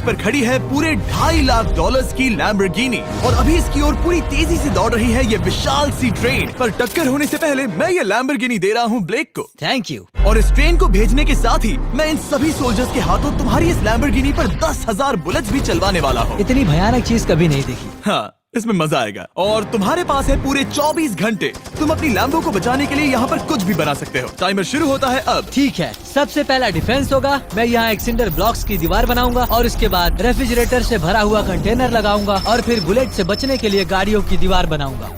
पर खड़ी है पूरे $2.5 लाख की लैम्बोर्गिनी और अभी इसकी ओर पूरी तेजी से दौड़ रही है ये विशाल सी ट्रेन। पर टक्कर होने से पहले मैं ये लैम्बोर्गिनी दे रहा हूँ ब्लेक को। Thank you. और इस ट्रेन को भेजने के साथ ही मैं इन सभी सोल्जर्स के हाथों तुम्हारी इस लैम्बोर्गिनी पर 10,000 बुलेट्स भी चलवाने वाला हूँ। इतनी भयानक चीज कभी नहीं देखी। हाँ, इसमें मजा आएगा। और तुम्हारे पास है पूरे 24 घंटे। तुम अपनी लैम्बो को बचाने के लिए यहाँ पर कुछ भी बना सकते हो। टाइमर शुरू होता है अब। ठीक है, सबसे पहला डिफेंस होगा। मैं यहाँ एक सिंडर ब्लॉक्स की दीवार बनाऊंगा और उसके बाद रेफ्रिजरेटर से भरा हुआ कंटेनर लगाऊंगा और फिर बुलेट से बचने के लिए गाड़ियों की दीवार बनाऊंगा।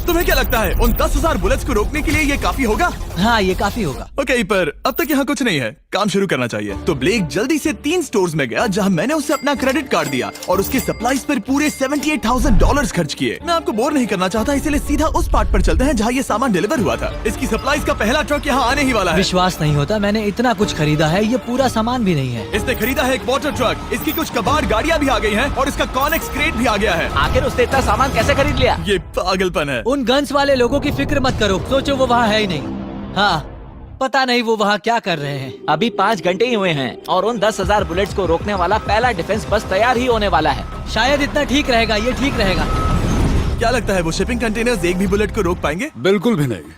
तुम्हें क्या लगता है उन 10,000 बुलेट्स को रोकने के लिए ये काफी होगा? हाँ, ये काफी होगा। ओके, पर अब तक यहाँ कुछ नहीं है, काम शुरू करना चाहिए। तो ब्लेक जल्दी से 3 स्टोर्स में गया जहाँ मैंने उसे अपना क्रेडिट कार्ड दिया और उसके सप्लाईज पर पूरे $78,000 खर्च किए। मैं आपको बोर नहीं करना चाहता, इसलिए सीधा उस पार्ट पर चलते हैं जहाँ ये सामान डिलीवर हुआ था। इसकी सप्लाईज का पहला ट्रक यहाँ आने ही वाला है। विश्वास नहीं होता, मैंने इतना कुछ खरीदा है, ये पूरा सामान भी नहीं है। इसने खरीदा है एक वाटर ट्रक, इसकी कुछ कबाड़ गाड़ियाँ भी आ गई हैं और इसका कॉनेक्स क्रेट भी आ गया है। आखिर उसने इतना सामान कैसे खरीद लिया? ये पागलपन है। उन गन्स वाले लोगों की फिक्र मत करो, सोचो वो वहाँ है ही नहीं। हाँ, पता नहीं वो वहाँ क्या कर रहे हैं। अभी 5 घंटे ही हुए हैं और उन 10,000 बुलेट्स को रोकने वाला पहला डिफेंस बस तैयार ही होने वाला है। शायद इतना ठीक रहेगा, ये ठीक रहेगा। क्या लगता है वो शिपिंग कंटेनर्स एक भी बुलेट को रोक पाएंगे? बिल्कुल भी नहीं।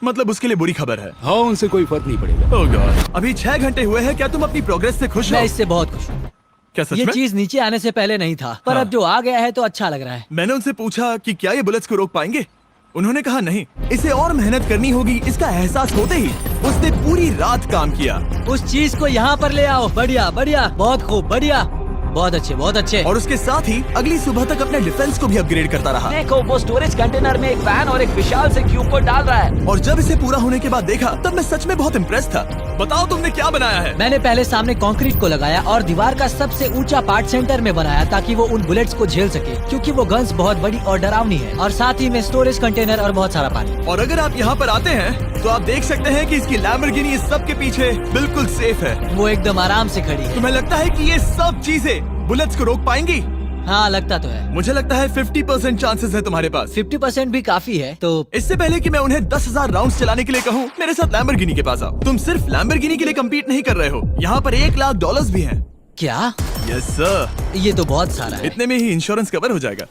मतलब उसके लिए बुरी खबर है। हाँ, उनसे कोई फर्क नहीं पड़ेगा। ओह गॉड, अभी 6 घंटे हुए हैं। क्या तुम अपनी प्रोग्रेस से खुश हो? मैं इससे बहुत खुश हूँ। क्या सच ये में? चीज नीचे आने से पहले नहीं था, पर हाँ। अब जो आ गया है तो अच्छा लग रहा है। मैंने उनसे पूछा कि क्या ये बुलेट्स को रोक पाएंगे। उन्होंने कहा नहीं, इसे और मेहनत करनी होगी। इसका एहसास होते ही उसने पूरी रात काम किया। उस चीज को यहाँ पर ले आओ। बढ़िया बढ़िया, बहुत खूब, बढ़िया, बहुत अच्छे, बहुत अच्छे। और उसके साथ ही अगली सुबह तक अपने डिफेंस को भी अपग्रेड करता रहा। देखो, वो स्टोरेज कंटेनर में एक वैन और एक विशाल से क्यूब को डाल रहा है। और जब इसे पूरा होने के बाद देखा तब मैं सच में बहुत इम्प्रेस था। बताओ तुमने क्या बनाया है? मैंने पहले सामने कंक्रीट को लगाया और दीवार का सबसे ऊंचा पार्ट सेंटर में बनाया ताकि वो उन बुलेट्स को झेल सके, क्योंकि वो गन्स बहुत बड़ी और डरावनी है। और साथ ही में स्टोरेज कंटेनर और बहुत सारा पानी। और अगर आप यहाँ पर आते हैं तो आप देख सकते हैं कि इसकी लैम्बोर्गिनी इस सब के पीछे बिल्कुल सेफ है। वो एकदम आराम से खड़ी है। तुम्हें लगता है कि ये सब चीजें बुलेट्स को रोक पाएंगी? हाँ, लगता तो है। मुझे लगता है 50% चांसेस है तुम्हारे पास। 50% भी काफी है। तो इससे पहले कि मैं उन्हें 10,000 राउंड्स चलाने के लिए कहूँ, मेरे साथ लैम्बोर्गिनी के पास आओ। तुम सिर्फ लैम्बोर्गिनी के लिए कम्पीट नहीं कर रहे हो, यहाँ पर $1 लाख भी हैं। क्या? Yes sir. ये तो बहुत सारा है। इतने में ही इंश्योरेंस कवर हो जाएगा।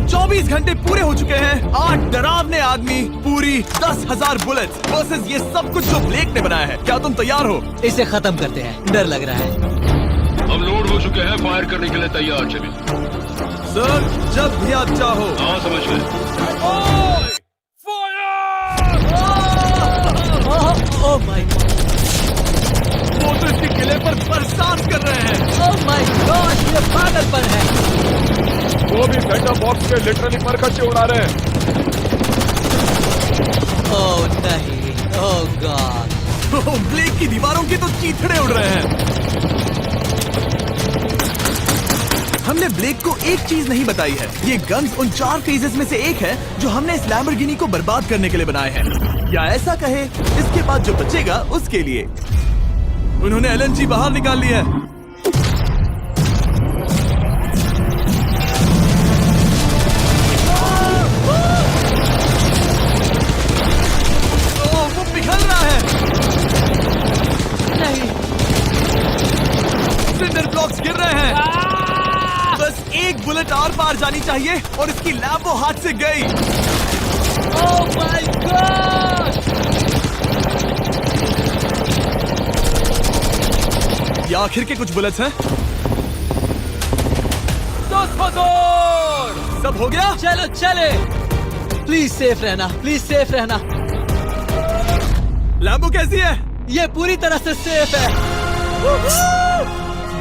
24 घंटे पूरे हो चुके हैं। 8 डरावने आदमी, पूरी 10,000 बुलेट्स वर्सेस ये सब कुछ जो ब्लेक ने बनाया है। क्या तुम तैयार हो? इसे खत्म करते हैं, डर लग रहा है। हम लोड हो चुके हैं, फायर करने के लिए तैयार। चलिए सर, जब भी आप चाहो। हाँ, समझ गए। ओह माय गॉड, वो तो इसके किले पर बरसात कर रहे हैं। ओह माय गॉड, ये पागलपन है। वो भी सेटअप बॉक्स के लिटरली पर कच्चे उड़ा रहे हैं। ओह नहीं, ओह गॉड। ब्लेक की दीवारों के तो चीथड़े उड़ रहे हैं। हमने ब्लेक को एक चीज नहीं बताई है, ये गन्स उन 4 फेजेस में से एक है जो हमने इस लैम्बोर्गिनी को बर्बाद करने के लिए बनाए हैं। या ऐसा कहे, इसके बाद जो बचेगा उसके लिए। उन्होंने LNG बाहर निकाल लिया है। वो पिघल रहा है। नहीं, सिंडर ब्लॉक्स गिर रहे हैं। बस एक बुलेट और पार जानी चाहिए और इसकी लैम्बो हाथ से गई। Oh my God. ये आखिर के कुछ बुलेट्स हैं। सब हो गया? चलो चले। प्लीज सेफ रहना, प्लीज सेफ रहना। लैम्बो कैसी है? ये पूरी तरह से सेफ है।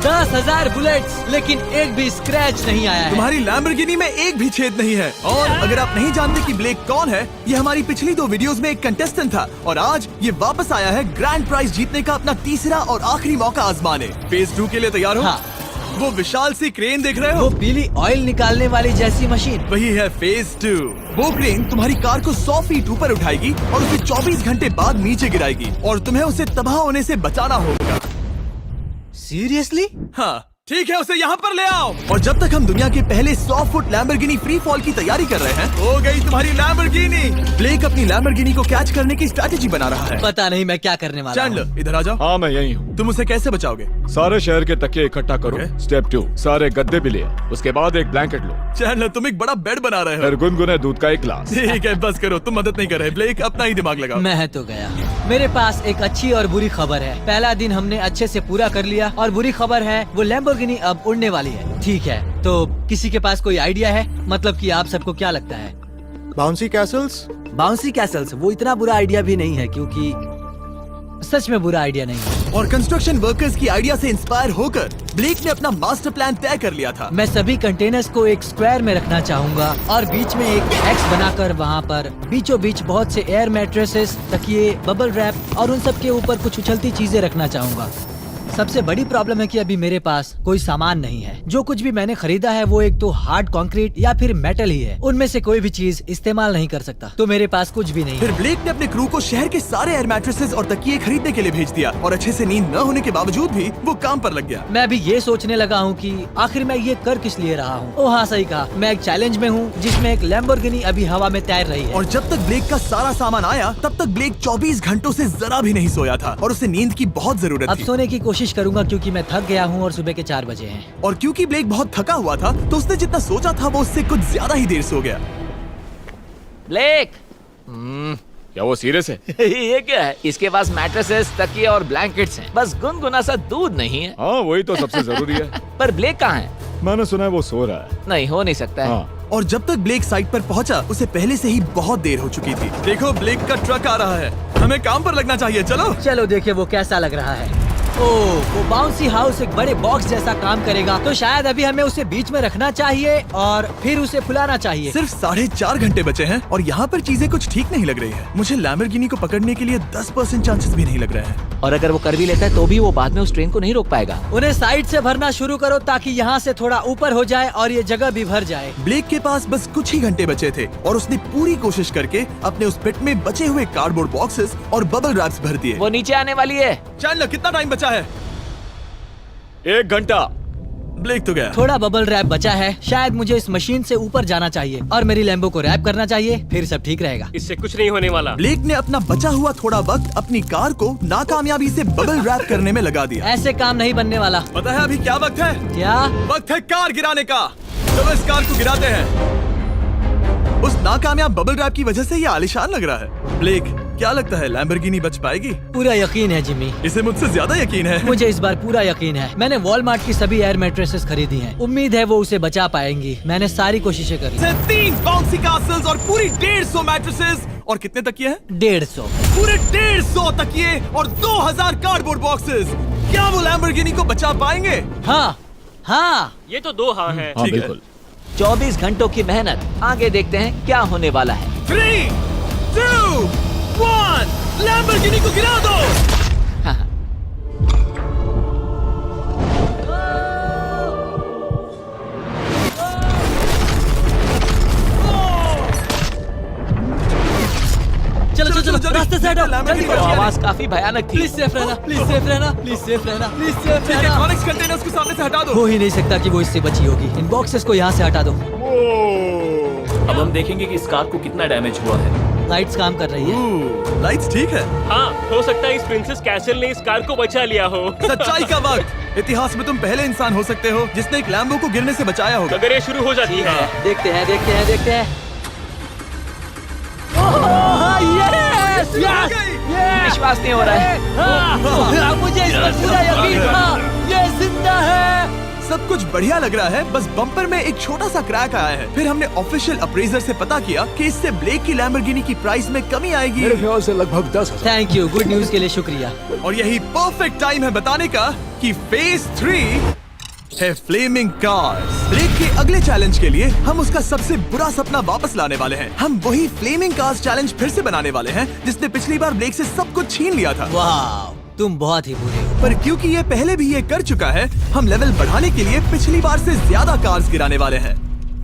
10,000 बुलेट्स, लेकिन एक भी स्क्रैच नहीं आया है। तुम्हारी लैम्बोर्गिनी में एक भी छेद नहीं है। और अगर आप नहीं जानते कि ब्लेक कौन है, ये हमारी पिछली 2 वीडियोस में एक कंटेस्टेंट था और आज ये वापस आया है ग्रैंड प्राइज जीतने का अपना तीसरा और आखिरी मौका आजमाने। फेज 2 के लिए तैयार हो? हाँ। वो विशाल सी क्रेन देख रहे वो हो? पीली ऑयल निकालने वाली जैसी मशीन। वही है फेज 2। वो क्रेन तुम्हारी कार को 100 फीट ऊपर उठाएगी और उसे 24 घंटे बाद नीचे गिराएगी और तुम्हें उसे तबाह होने से बचाना होगा। सीरियसली? हाँ, ठीक है, उसे यहाँ पर ले आओ। और जब तक हम दुनिया के पहले 100 फुट लैम्बोर्गिनी फ्री फॉल की तैयारी कर रहे हैं, हो गई तुम्हारी लैम्बोर्गिनी। ब्लेक अपनी लैम्बोर्गिनी को कैच करने की स्ट्रैटेजी बना रहा है। पता नहीं मैं क्या करने वाला हूँ। चैंडलर इधर आ जाओ। हाँ मैं यही हूँ। तुम उसे कैसे बचाओगे? सारे शहर के तकिए इकट्ठा करो। Okay. स्टेप 2, सारे गद्दे भी ले आओ। उसके बाद एक ब्लैंकेट लो। चैंडलर तुम एक बड़ा बेड बना रहे हो। फिर गुनगुने दूध का एक गिलास। ठीक है, बस करो, तुम मदद नहीं कर रहे। ब्लेक अपना ही दिमाग लगाओ। मैं तो गया। मेरे पास एक अच्छी और बुरी खबर है। पहला दिन हमने अच्छे से पूरा कर लिया और बुरी खबर है वो लैम्बोर्गिनी अब उड़ने वाली है। ठीक है, तो किसी के पास कोई आइडिया है? मतलब कि आप सबको क्या लगता है? Bouncy Castle's? बाउंसी कैसल्स वो इतना बुरा आइडिया भी नहीं है, क्योंकि सच में बुरा आइडिया नहीं है। और कंस्ट्रक्शन वर्कर्स की आइडिया से इंस्पायर होकर ब्लेक ने अपना मास्टर प्लान तय कर लिया था। मैं सभी कंटेनर्स को एक स्क्वायर में रखना चाहूंगा और बीच में एक एक्स बनाकर वहाँ पर बीचों बीच बहुत से एयर मैट्रेसेस, तकिए, बबल रैप और उन सब के ऊपर कुछ उछलती चीजें रखना चाहूंगा। सबसे बड़ी प्रॉब्लम है कि अभी मेरे पास कोई सामान नहीं है। जो कुछ भी मैंने खरीदा है वो एक तो हार्ड कंक्रीट या फिर मेटल ही है। उनमें से कोई भी चीज इस्तेमाल नहीं कर सकता, तो मेरे पास कुछ भी नहीं फिर है। ब्लेक ने अपने क्रू को शहर के सारे एयर मैट्रेसेस और तकिए खरीदने के लिए भेज दिया और अच्छे से नींद न होने के बावजूद भी वो काम पर लग गया। मैं अभी ये सोचने लगा हूँ कि आखिर मैं ये कर किस लिए रहा हूँ। ओह हाँ, सही कहा, मैं एक चैलेंज में हूँ जिसमें एक लैम्बोर्गिनी अभी हवा में तैर रही है। और जब तक ब्लेक का सारा सामान आया तब तक ब्लेक 24 घंटों से जरा भी नहीं सोया था और उसे नींद की बहुत जरूरत अब थी। सोने की कोशिश करूंगा क्योंकि मैं थक गया हूँ और सुबह के 4 बजे हैं। और क्योंकि ब्लेक बहुत थका हुआ था तो उसने जितना सोचा था वो उससे कुछ ज्यादा ही देर सो गया। ब्लेक क्या वो सीरियस है? ये क्या है? इसके पास मैट्रेसेस, तकिए और ब्लैंकेट्स हैं। बस गुनगुना सा दूध नहीं है। हाँ वही तो सबसे जरूरी है। पर ब्लेक कहाँ है? मैंने सुना है वो सो रहा है। नहीं, हो नहीं सकता है। हाँ और जब तक ब्लेक साइट पर पहुंचा उसे पहले से ही बहुत देर हो चुकी थी। देखो ब्लेक का ट्रक आ रहा है, हमें काम पर लगना चाहिए। चलो चलो देखिए वो कैसा लग रहा है। ओह, वो बाउंसी हाउस एक बड़े बॉक्स जैसा काम करेगा, तो शायद अभी हमें उसे बीच में रखना चाहिए और फिर उसे फुलाना चाहिए। सिर्फ 4.5 घंटे बचे हैं और यहाँ पर चीजें कुछ ठीक नहीं लग रही है। मुझे लैम्बोर्गिनी को पकड़ने के लिए 10% चांसेस भी नहीं लग रहे हैं। और अगर वो कर भी लेता है तो भी वो बाद में उस ट्रेन को नहीं रोक पाएगा। उन्हें साइड से भरना शुरू करो ताकि यहाँ से थोड़ा ऊपर हो जाए और ये जगह भी भर जाए। ब्लेक के पास बस कुछ ही घंटे बचे थे और उसने पूरी कोशिश करके अपने उस पिट में बचे हुए कार्डबोर्ड बॉक्सेस और बबल रैप्स भर दिए। वो नीचे आने वाली है। चैंडलर कितना टाइम बचा है? 1 घंटा। ब्लेक तो गया। थोड़ा बबल रैप बचा है। शायद मुझे इस मशीन से ऊपर जाना चाहिए और मेरी लैम्बो को रैप करना चाहिए, फिर सब ठीक रहेगा। इससे कुछ नहीं होने वाला। ब्लेक ने अपना बचा हुआ थोड़ा वक्त अपनी कार को नाकामयाबी से बबल रैप करने में लगा दिया। ऐसे काम नहीं बनने वाला। पता है अभी क्या वक्त है? क्या? वक्त है कार गिराने का। चलो इस कार को गिराते हैं। उस नाकामयाब बबल रैप की वजह से ये आलीशान लग रहा है। ब्लेक क्या लगता है लैम्बोर्गिनी बच पाएगी? पूरा यकीन है जिमी, इसे मुझसे ज्यादा यकीन है। मुझे इस बार पूरा यकीन है। मैंने वॉलमार्ट की सभी एयर मैट्रेसेस खरीदी हैं। उम्मीद है वो उसे बचा पाएंगी। मैंने सारी कोशिशें करी। 3 बाउंसी कैसल्स और पूरी 150 मैट्रेसेस और कितने तकिए हैं? 150। पूरे 150 तकिए और 2000 कार्डबोर्ड बॉक्सेस। क्या वो लैम्बोर्गिनी को बचा पाएंगे? हाँ हाँ, ये तो 2 हाँ है। हाँ ठीक है। बिल्कुल। 24 घंटों की मेहनत। आगे देखते हैं क्या होने वाला है। 3, 2, 1 लैम्बोर्गिनी को गिरा दो। चलो चलो चलो, रास्ते से हटो, जल्दी वो करो। आवाज काफी भयानक थी। प्लीज सेफ रहना, प्लीज सेफ रहना, प्लीज सेफ रहना, प्लीज सेफ ठीक है, रहना। कॉनिक्स कंटेनर्स को सामने से हटा दो। हो ही नहीं सकता कि वो इससे बची होगी। इन बॉक्सेस को यहाँ से हटा दो। अब हम देखेंगे कि इस कार को कितना डैमेज हुआ है। लाइट्स काम कर रही है। लाइट्स ठीक है। हाँ, हो सकता है इस प्रिंसेस कैसल ने इस कार को बचा लिया हो। सच्चाई का वक्त। इतिहास में तुम पहले इंसान हो सकते हो जिसने एक लैम्बो को गिरने से बचाया होगा। अगर ये शुरू हो जाती है। देखते हैं देखते हैं देखते हैं। यस यस विश्वास नहीं हो रहा है। मुझे इस पर पूरा यकीन था। ये जिंदा है। सब कुछ बढ़िया लग रहा है, बस बम्पर में एक छोटा सा क्रैक आया है। फिर हमने ऑफिशियल अप्रेजर से पता किया कि इससे ब्लेक की लैम्बोर्गिनी की प्राइस में कमी आएगी। मेरे ख्याल से लगभग 10,000। थैंक यू, गुड न्यूज के लिए शुक्रिया। और यही परफेक्ट टाइम है बताने का कि फेज 3 है फ्लेमिंग कार्स। ब्लेक के अगले चैलेंज के लिए हम उसका सबसे बुरा सपना वापस लाने वाले हैं। हम वही फ्लेमिंग कार्स चैलेंज फिर से बनाने वाले हैं जिसने पिछली बार ब्लेक से सब कुछ छीन लिया था। वाह, तुम बहुत ही बुरे हो। पर क्योंकि ये पहले भी ये कर चुका है, हम लेवल बढ़ाने के लिए पिछली बार से ज्यादा कार्स गिराने वाले हैं।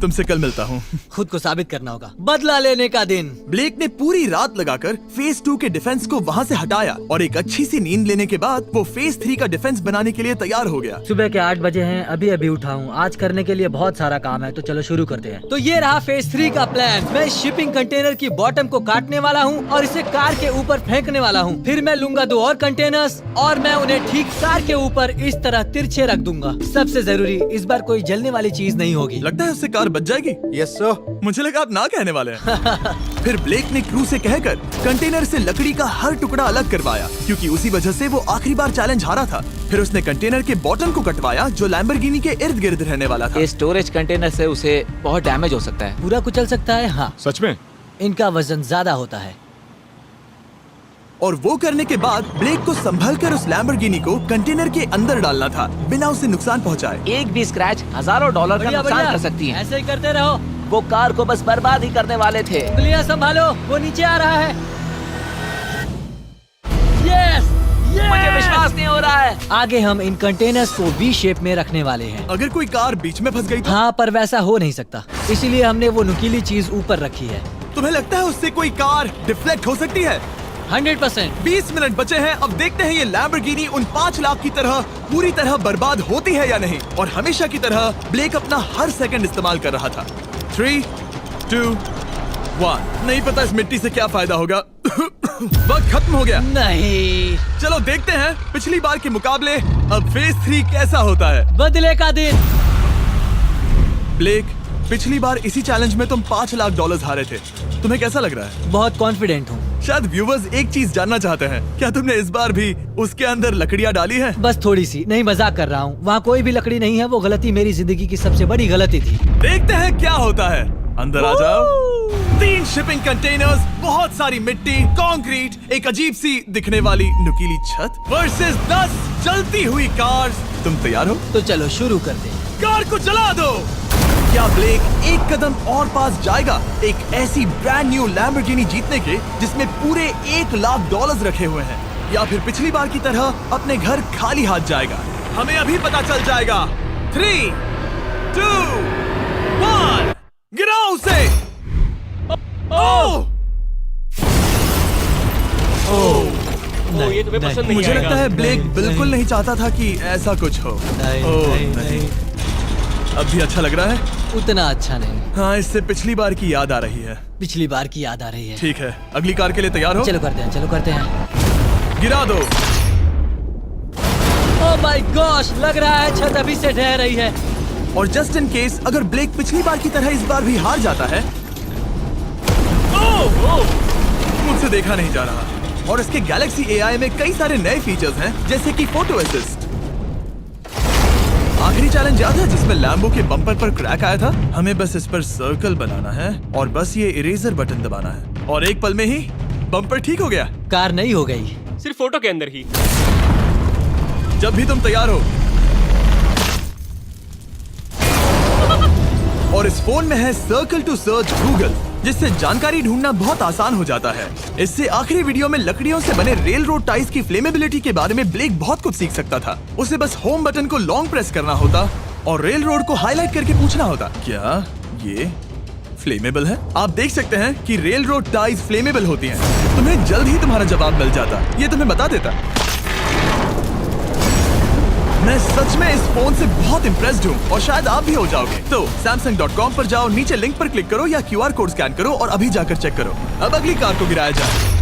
तुमसे कल मिलता हूँ। खुद को साबित करना होगा। बदला लेने का दिन। ब्लेक ने पूरी रात लगाकर फेज 2 के डिफेंस को वहाँ से हटाया और एक अच्छी सी नींद लेने के बाद वो फेज 3 का डिफेंस बनाने के लिए तैयार हो गया। सुबह के 8 बजे हैं, अभी अभी उठा हूँ। आज करने के लिए बहुत सारा काम है, तो चलो शुरू करते हैं। तो ये रहा फेज 3 का प्लान। मैं शिपिंग कंटेनर की बॉटम को काटने वाला हूँ और इसे कार के ऊपर फेंकने वाला हूँ। फिर मैं लूंगा 2 और कंटेनर्स और मैं उन्हें ठीक कार के ऊपर इस तरह तिरछे रख दूंगा। सबसे जरूरी, इस बार कोई जलने वाली चीज नहीं होगी। लगता है उससे कार बच जाएगी। Yes, sir. मुझे लगा आप ना कहने वाले हैं। फिर ब्लेक ने क्रू से कहकर कंटेनर से लकड़ी का हर टुकड़ा अलग करवाया, क्योंकि उसी वजह से वो आखिरी बार चैलेंज हारा था। फिर उसने कंटेनर के बॉटम को कटवाया जो लैम्बोर्गिनी के इर्द गिर्द रहने वाला था। ये स्टोरेज कंटेनर से उसे बहुत डैमेज हो सकता है। पूरा कुचल सकता है। हाँ, सच में? इनका वजन ज्यादा होता है। और वो करने के बाद ब्लेक को संभलकर उस लैम्बोर्गिनी को कंटेनर के अंदर डालना था बिना उसे नुकसान पहुंचाए। एक भी स्क्रैच हजारों डॉलर का बढ़िया, नुकसान बढ़िया। कर सकती है। ऐसे ही करते रहो। वो कार को बस बर्बाद ही करने वाले थे। उंगलियां संभालो, वो नीचे आ रहा है। यस, मुझे विश्वास नहीं हो रहा है। आगे हम इन कंटेनर्स को वी शेप में रखने वाले हैं। अगर कोई कार बीच में फंस गई तो हाँ, पर वैसा हो नहीं सकता, इसीलिए हमने वो नुकीली चीज ऊपर रखी है। तुम्हें लगता है उससे कोई कार डिफ्लेक्ट हो सकती है? 100%। 20 मिनट बचे हैं। अब देखते हैं ये लैम्बोर्गिनी उन 5 लाख की तरह पूरी तरह बर्बाद होती है या नहीं। और हमेशा की तरह ब्लेक अपना हर सेकंड इस्तेमाल कर रहा था। 3, 2, 1। नहीं पता इस मिट्टी से क्या फायदा होगा। वक्त खत्म हो गया। नहीं, चलो देखते हैं पिछली बार के मुकाबले अब फेज 3 कैसा होता है। बदले का दिन। ब्लेक, पिछली बार इसी चैलेंज में तुम $5 लाख हारे थे। तुम्हें कैसा लग रहा है? बहुत कॉन्फिडेंट हूँ। शायद व्यूवर्स एक चीज जानना चाहते हैं, क्या तुमने इस बार भी उसके अंदर लकड़ियाँ डाली हैं? बस थोड़ी सी, नहीं मजाक कर रहा हूँ। वहाँ कोई भी लकड़ी नहीं है। वो गलती मेरी जिंदगी की सबसे बड़ी गलती थी। देखते हैं क्या होता है। अंदर आ जाओ। 3 शिपिंग कंटेनर्स, बहुत सारी मिट्टी, कंक्रीट, एक अजीब सी दिखने वाली नुकीली छत वर्सेस 10 जलती हुई कार्स। तुम तैयार हो? तो चलो शुरू करते हैं। कार को जला दो। क्या ब्लेक एक कदम और पास जाएगा एक ऐसी ब्रांड न्यू लैम्बोर्गिनी जीतने के जिसमें पूरे $1 लाख रखे हुए हैं, या फिर पिछली बार की तरह अपने घर खाली हाथ जाएगा? हमें अभी पता चल जाएगा। 3, 2, 1, गिराओ उसे। ओह! ओ, ये तुम्हें पसंद नहीं मुझे आएगा। लगता है ब्लेक बिल्कुल नहीं चाहता था कि ऐसा कुछ हो। ओह, नहीं। अब भी अच्छा लग रहा है? उतना अच्छा नहीं। हाँ, इससे पिछली बार की याद आ रही है। पिछली बार की याद आ रही है। ठीक है, अगली कार के लिए तैयार हो? चलो करते हैं, चलो करते हैं। गिरा दो। ओह माय गॉश, लग रहा है छत अभी से ढह रही है। और जस्ट इन केस अगर ब्लेक पिछली बार की तरह इस बार भी हार जाता है। मुझसे देखा नहीं जा रहा। और इसके गैलेक्सी एआई में कई सारे नए फीचर्स हैं, जैसे कि फोटो असिस्ट। आखिरी चैलेंज याद है जिसमें लैम्बो के बम्पर पर क्रैक आया था? हमें बस इस पर सर्कल बनाना है और बस ये इरेजर बटन दबाना है और एक पल में ही बम्पर ठीक हो गया। कार नहीं हो गई, सिर्फ फोटो के अंदर ही। जब भी तुम तैयार हो। और इस फोन में है सर्कल टू सर्च गूगल, जिससे जानकारी ढूंढना बहुत आसान हो जाता है। इससे आखिरी वीडियो में लकड़ियों से बने रेल रोड टाइज की फ्लेमेबिलिटी के बारे में ब्लेक बहुत कुछ सीख सकता था। उसे बस होम बटन को लॉन्ग प्रेस करना होता और रेल रोड को हाईलाइट करके पूछना होता, क्या ये फ्लेमेबल है? आप देख सकते हैं कि रेल रोड टाइज फ्लेमेबल होती हैं। तुम्हें जल्द ही तुम्हारा जवाब मिल जाता, ये तुम्हें बता देता। मैं सच में इस फोन से बहुत इम्प्रेस्ड हूँ और शायद आप भी हो जाओगे। तो Samsung.com पर जाओ, नीचे लिंक पर क्लिक करो या QR कोड स्कैन करो और अभी जाकर चेक करो। अब अगली कार को गिराया जाए।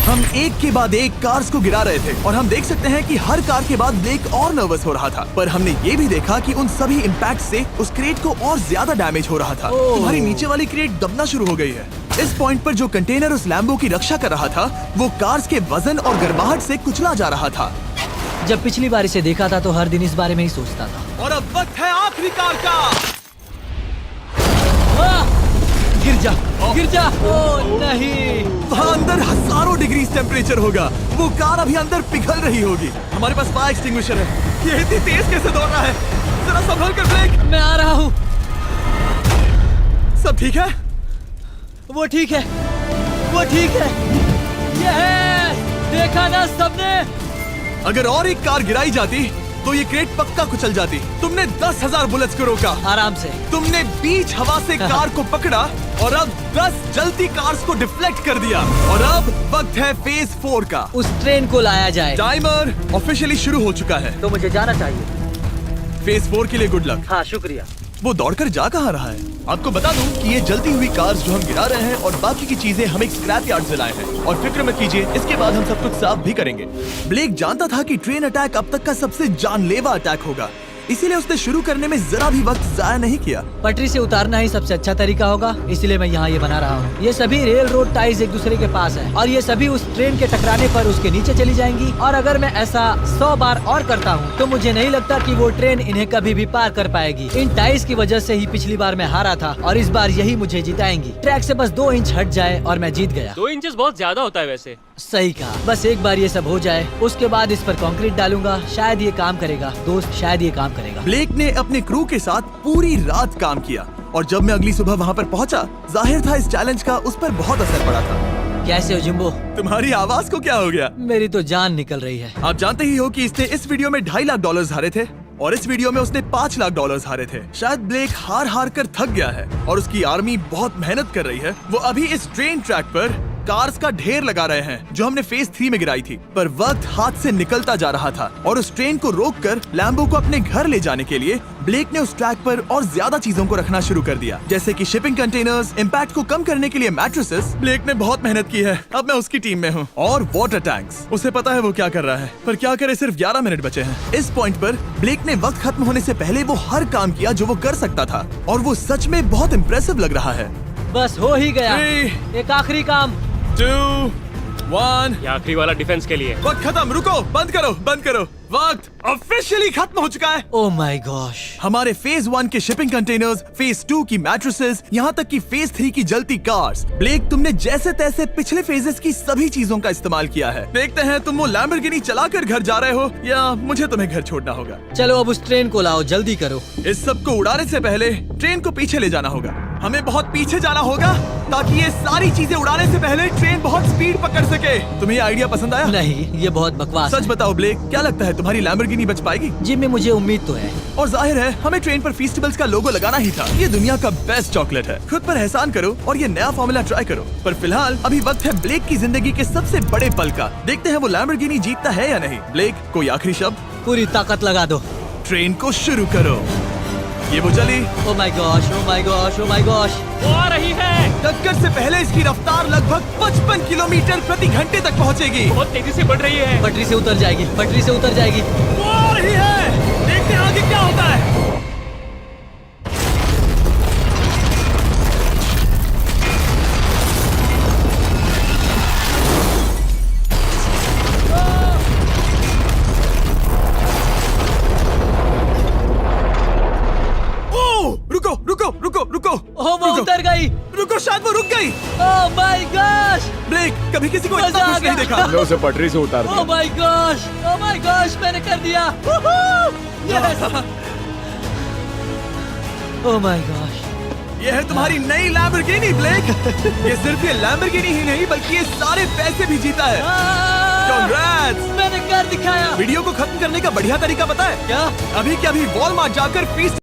हम एक के बाद एक कार्स को गिरा रहे थे और हम देख सकते हैं कि हर कार के बाद ब्लेक और नर्वस हो रहा था, पर हमने ये भी देखा कि उन सभी इम्पैक्ट से उस क्रेट को और ज्यादा डैमेज हो रहा था। तुम्हारी नीचे वाली क्रेट दबना शुरू हो गई है। इस पॉइंट पर जो कंटेनर उस लैम्बो की रक्षा कर रहा था, वो कार्स के वजन और गर्माहट से कुचला जा रहा था। जब पिछली बार इसे देखा था तो हर दिन इस बारे में ही सोचता था। और अब वक्त है आखिरी कार का। गिर जा, गिर जा। ओह नहीं, वहाँ अंदर हजारों डिग्री टेम्परेचर होगा। वो कार अभी अंदर पिघल रही होगी। हमारे पास फायर एक्सटिंग्विशर है। ये इतनी तेज कैसे दौड़ रहा है? जरा संभल कर ब्लेक। मैं आ रहा हूँ। सब ठीक है? वो ठीक है, वो ठीक है। ये है, देखा ना सबने? अगर और एक कार गिराई जाती तो ये क्रेट पक्का कुचल जाती। तुमने 10,000 बुलेट्स को रोका, आराम से। तुमने बीच हवा से कार को पकड़ा और अब 10 जलती कार्स को डिफ्लेक्ट कर दिया। और अब वक्त है फेज 4 का। उस ट्रेन को लाया जाए। टाइमर ऑफिशियली शुरू हो चुका है। तो मुझे जाना चाहिए। फेज 4 के लिए गुड लक। हाँ, शुक्रिया। वो दौड़कर जा कहाँ रहा है? आपको बता दूं कि ये जलती हुई कार्स जो हम गिरा रहे हैं और बाकी की चीजें हम एक स्क्रैप यार्ड से लाए हैं। और फिक्र मत कीजिए, इसके बाद हम सब कुछ साफ भी करेंगे। ब्लेक जानता था कि ट्रेन अटैक अब तक का सबसे जानलेवा अटैक होगा, इसीलिए उसने शुरू करने में जरा भी वक्त जाया नहीं किया। पटरी से उतारना ही सबसे अच्छा तरीका होगा, इसलिए मैं यहाँ ये बना रहा हूँ। ये सभी रेल रोड टाइज एक दूसरे के पास है और ये सभी उस ट्रेन के टकराने पर उसके नीचे चली जाएंगी। और अगर मैं ऐसा 100 बार और करता हूँ तो मुझे नहीं लगता कि वो ट्रेन इन्हें कभी भी पार कर पाएगी। इन टाइज की वजह से ही पिछली बार मैं हारा था और इस बार यही मुझे जिताएंगी। ट्रैक से बस 2 इंच हट जाए और मैं जीत गया। 2 इंचेस बहुत ज्यादा होता है वैसे। सही कहा। बस एक बार ये सब हो जाए, उसके बाद इस पर कंक्रीट डालूंगा। शायद ये काम करेगा दोस्त, शायद ये काम करेगा। ब्लेक ने अपने क्रू के साथ पूरी रात काम किया और जब मैं अगली सुबह वहाँ पर पहुँचा, जाहिर था इस चैलेंज का उस पर बहुत असर पड़ा था। कैसे हो जिम्बो? तुम्हारी आवाज को क्या हो गया? मेरी तो जान निकल रही है। आप जानते ही हो कि इसने इस वीडियो में $2.5 लाख हारे थे और इस वीडियो में उसने $5 लाख हारे थे। शायद ब्लेक हार हार कर थक गया है और उसकी आर्मी बहुत मेहनत कर रही है। वो अभी इस ट्रेन ट्रैक पर कार्स का ढेर लगा रहे हैं जो हमने फेज 3 में गिराई थी। पर वक्त हाथ से निकलता जा रहा था और उस ट्रेन को रोककर लैम्बो को अपने घर ले जाने के लिए ब्लेक ने उस ट्रैक पर और ज्यादा चीजों को रखना शुरू कर दिया, जैसे कि शिपिंग कंटेनर्स, इम्पैक्ट को कम करने के लिए मैट्रेसेस। ब्लेक ने बहुत मेहनत की है, अब मैं उसकी टीम में हूँ। और वाटर टैंक्स, उसे पता है वो क्या कर रहा है, पर क्या करे, सिर्फ 11 मिनट बचे हैं। इस पॉइंट पर ब्लेक ने वक्त खत्म होने से पहले वो हर काम किया जो वो कर सकता था और वो सच में बहुत इम्प्रेसिव लग रहा है। बस हो ही गया। 3, एक आखिरी काम। 2, 1। ये आखिरी वाला डिफेंस के लिए। वक्त खत्म, रुको, बंद करो, बंद करो। वक्त ऑफिशियली खत्म हो चुका है। Oh my gosh. हमारे फेज 1 के शिपिंग कंटेनर्स, फेज 2 की मैट्रेसेस, यहाँ तक कि फेज 3 की जलती कार्स। ब्लेक, तुमने जैसे तैसे पिछले फेजेस की सभी चीजों का इस्तेमाल किया है। देखते हैं तुम वो लैम्बोर्गिनी चलाकर घर जा रहे हो या मुझे तुम्हें घर छोड़ना होगा। चलो अब उस ट्रेन को लाओ, जल्दी करो। इस सब को उड़ाने से पहले ट्रेन को पीछे ले जाना होगा। हमें बहुत पीछे जाना होगा ताकि ये सारी चीजें उड़ाने से पहले ट्रेन बहुत स्पीड पकड़ सके। तुम्हें ये आइडिया पसंद आया? नहीं, ये बहुत बकवास सच है। बताओ ब्लेक, क्या लगता है तुम्हारी लैम्बोर्गिनी बच पाएगी? जिम्मी, मुझे उम्मीद तो है। और जाहिर है हमें ट्रेन पर फेस्टिवल्स का लोगो लगाना ही था। ये दुनिया का बेस्ट चॉकलेट है। खुद पर एहसान करो और ये नया फॉर्मूला ट्राई करो। पर फिलहाल अभी वक्त है ब्लेक की जिंदगी के सबसे बड़े पल का। देखते हैं वो लैम्बोर्गिनी जीतता है या नहीं। ब्लेक, कोई आखिरी शब्द? पूरी ताकत लगा दो। ट्रेन को शुरू करो। ये वो चली। Oh my gosh, oh my gosh, oh my gosh. वो आ रही है। टक्कर से पहले इसकी रफ्तार लगभग 55 किलोमीटर प्रति घंटे तक पहुंचेगी। बहुत तेजी से बढ़ रही है। पटरी से उतर जाएगी, पटरी से उतर जाएगी। वो आ रही है। देखते हैं आगे क्या होता है। रुको रुको रुको रुको। ओह, वो रुको, उतर गई। रुको, शायद वो रुक गई। Oh my gosh. ब्लेक, कभी किसी को मजा इतना आ खुश नहीं गया। देखा। हमने उसे पटरी से उतार ओह दिया। My gosh, oh my gosh, मैंने कर दिया। यस। Oh my gosh. ये है तुम्हारी नई लैम्बोर्गिनी ब्लेक। ये सिर्फ ये लैम्बोर्गिनी ही नहीं बल्कि ये सारे पैसे भी जीता है। Congrats! मैंने कर दिखाया। वीडियो को खत्म करने का बढ़िया तरीका पता है क्या? अभी के अभी वॉलमार्ट जाकर फीस